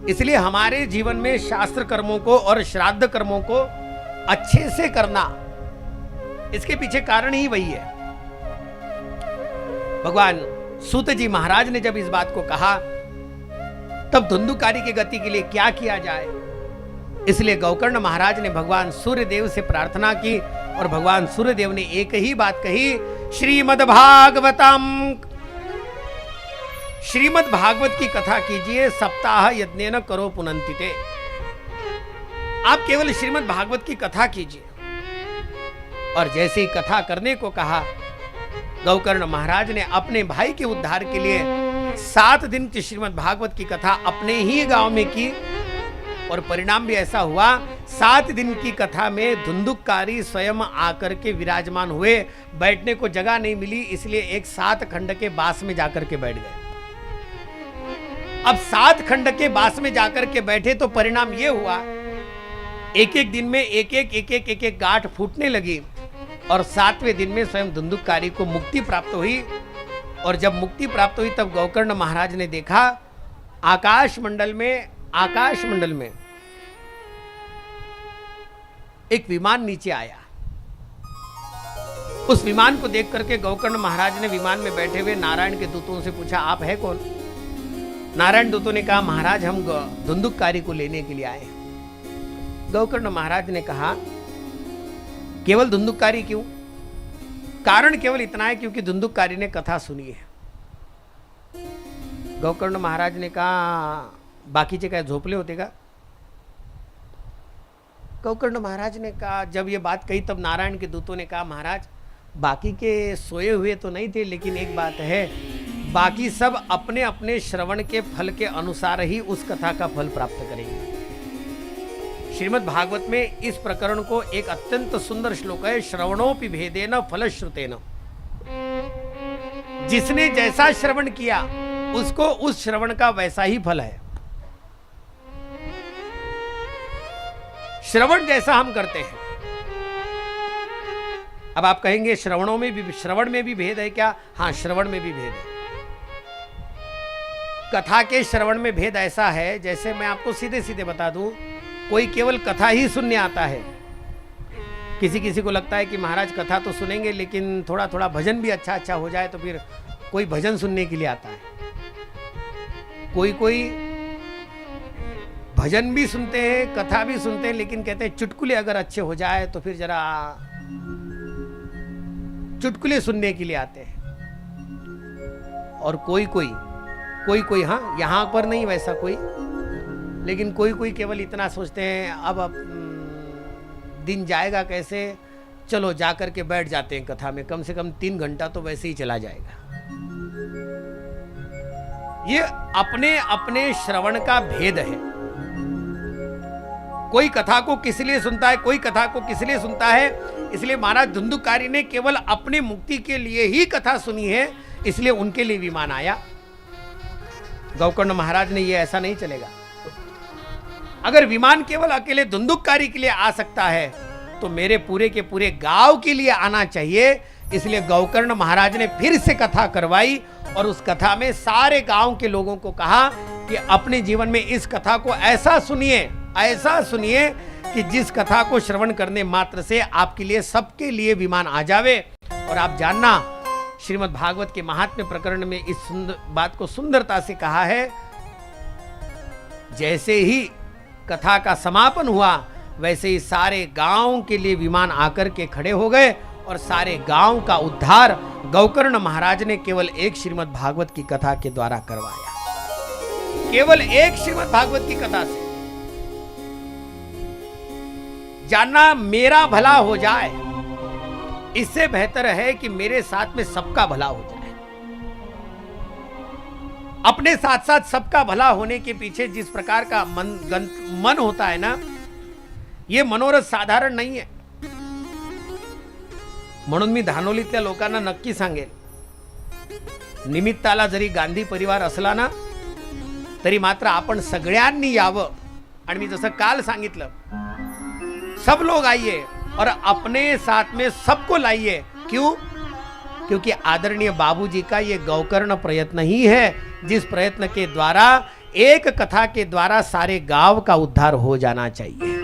इसलिए हमारे जीवन में शास्त्र कर्मों को और श्राद्ध कर्मों को अच्छे से करना, इसके पीछे कारण ही वही है। भगवान सूत जी महाराज ने जब इस बात को कहा, तब धुंधुकारी की गति के लिए क्या किया जाए, इसलिए गौकर्ण महाराज ने भगवान सूर्यदेव से प्रार्थना की और भगवान सूर्यदेव ने एक ही बात कही, श्रीमद् भागवत की कथा कीजिए, सप्ताह यज्ञेन करो पुनन्तिते। आप केवल श्रीमद् भागवत की कथा कीजिए। और जैसे ही कथा करने को कहा, गौकर्ण महाराज ने अपने भाई के उद्धार के लिए 7 दिन की श्रीमद् भागवत की कथा अपने ही गांव में की और परिणाम भी ऐसा हुआ, 7 दिन की कथा में धुंधुकारी स्वयं आकर के विराजमान हुए। बैठने को जगह नहीं मिली, इसलिए एक 7 खंड के बास में जाकर के बैठ गए। अब 7 खंड के बास में जाकर के बैठे तो परिणाम यह हुआ, एक एक दिन में एक एक गांठ फूटने लगी और 7वें दिन में स्वयं धुंधुकारी को मुक्ति प्राप्त हुई। और जब मुक्ति प्राप्त हुई तब गौकर्ण महाराज ने देखा आकाश मंडल में एक विमान नीचे आया। उस विमान को देख करके गौकर्ण महाराज ने विमान में बैठे हुए नारायण के दूतों से पूछा, आप है कौन? नारायण दूतों ने कहा, महाराज हम धुंधुकारी को लेने के लिए आए हैं। गौकर्ण महाराज ने कहा, केवल धुंधुकारी क्यों? कारण केवल इतना है क्योंकि धुंधुकारी ने कथा सुनी है। गौकर्ण महाराज ने कहा, बाकीचे काय झोपले होते का? गौकर्ण महाराज ने कहा, जब ये बात कही तब नारायण के दूतों ने कहा, महाराज बाकी के सोए हुए तो नहीं थे, लेकिन एक बात है, बाकी सब अपने अपने श्रवण के फल के अनुसार ही उस कथा का फल प्राप्त करेंगे। श्रीमद् भागवत में इस प्रकरण को एक अत्यंत सुंदर श्लोक है, श्रवणोपि भेदेन फलश्रुतेन। जिसने जैसा श्रवण किया उसको उस श्रवण का वैसा ही फल है। श्रवण जैसा हम करते हैं। अब आप कहेंगे श्रवण में भी भेद है क्या? हाँ, श्रवण में भी भेद है। कथा के श्रवण में भेद ऐसा है, जैसे मैं आपको सीधे सीधे बता दूं, कोई केवल कथा ही सुनने आता है। किसी को लगता है कि महाराज कथा तो सुनेंगे लेकिन थोड़ा थोड़ा भजन भी अच्छा हो जाए, तो फिर कोई भजन सुनने के लिए आता है। कोई भजन भी सुनते हैं, कथा भी सुनते हैं, लेकिन कहते हैं चुटकुले अगर अच्छे हो जाए तो फिर जरा चुटकुले सुनने के लिए आते हैं। और कोई हाँ, यहां पर नहीं वैसा कोई, लेकिन कोई केवल इतना सोचते हैं, अब दिन जाएगा कैसे, चलो जाकर के बैठ जाते हैं कथा में, कम से कम 3 घंटा तो वैसे ही चला जाएगा। ये अपने अपने श्रवण का भेद है। कोई कथा को किस लिए सुनता है, कोई कथा को किस लिए सुनता है। इसलिए महाराज धुंधुकारी ने केवल अपनी मुक्ति के लिए ही कथा सुनी है, इसलिए उनके लिए विमान आया। गौकर्ण महाराज ने ये ऐसा नहीं चलेगा। अगर विमान केवल अकेले धुंधुकारी के लिए आ सकता है तो मेरे पूरे के पूरे गांव के लिए आना चाहिए। इसलिए गौकर्ण महाराज ने फिर से कथा करवाई और उस कथा में सारे गांव के लोगों को कहा कि अपने जीवन में इस कथा को ऐसा सुनिए कि जिस कथा को श्रवण करने मात्र से आपके लिए, सबके लिए विमान आ जावे। और आप जानना, श्रीमद् भागवत के महात्म्य प्रकरण में इस बात को सुंदरता से कहा है, जैसे ही कथा का समापन हुआ वैसे ही सारे गांव के लिए विमान आकर के खड़े हो गए और सारे गांव का उद्धार गौकर्ण महाराज ने केवल एक श्रीमद् भागवत की कथा के द्वारा करवाया। केवल एक श्रीमद् भागवत की कथा से। जानना, मेरा भला हो जाए इससे बेहतर है कि मेरे साथ में सबका भला हो जाए। अपने साथ साथ सबका भला होने के पीछे जिस प्रकार का मन होता है ना, ये मनोरथ साधारण नाही आहे. म्हणून मी धानोलीतल्या लोकांना नक्की सांगेल, निमित्ताला जरी गांधी परिवार असला ना तरी मात्र आपण सगळ्यांनी यावं. आणि मी जसं काल सांगितलं, सब लोग आइए और अपने साथ में सबको लाइए. क्यों? क्योंकि आदरणीय बाबूजी का ये गौकर्ण प्रयत्न ही है जिस प्रयत्न के द्वारा एक कथा के द्वारा सारे गांव का उद्धार हो जाना चाहिए।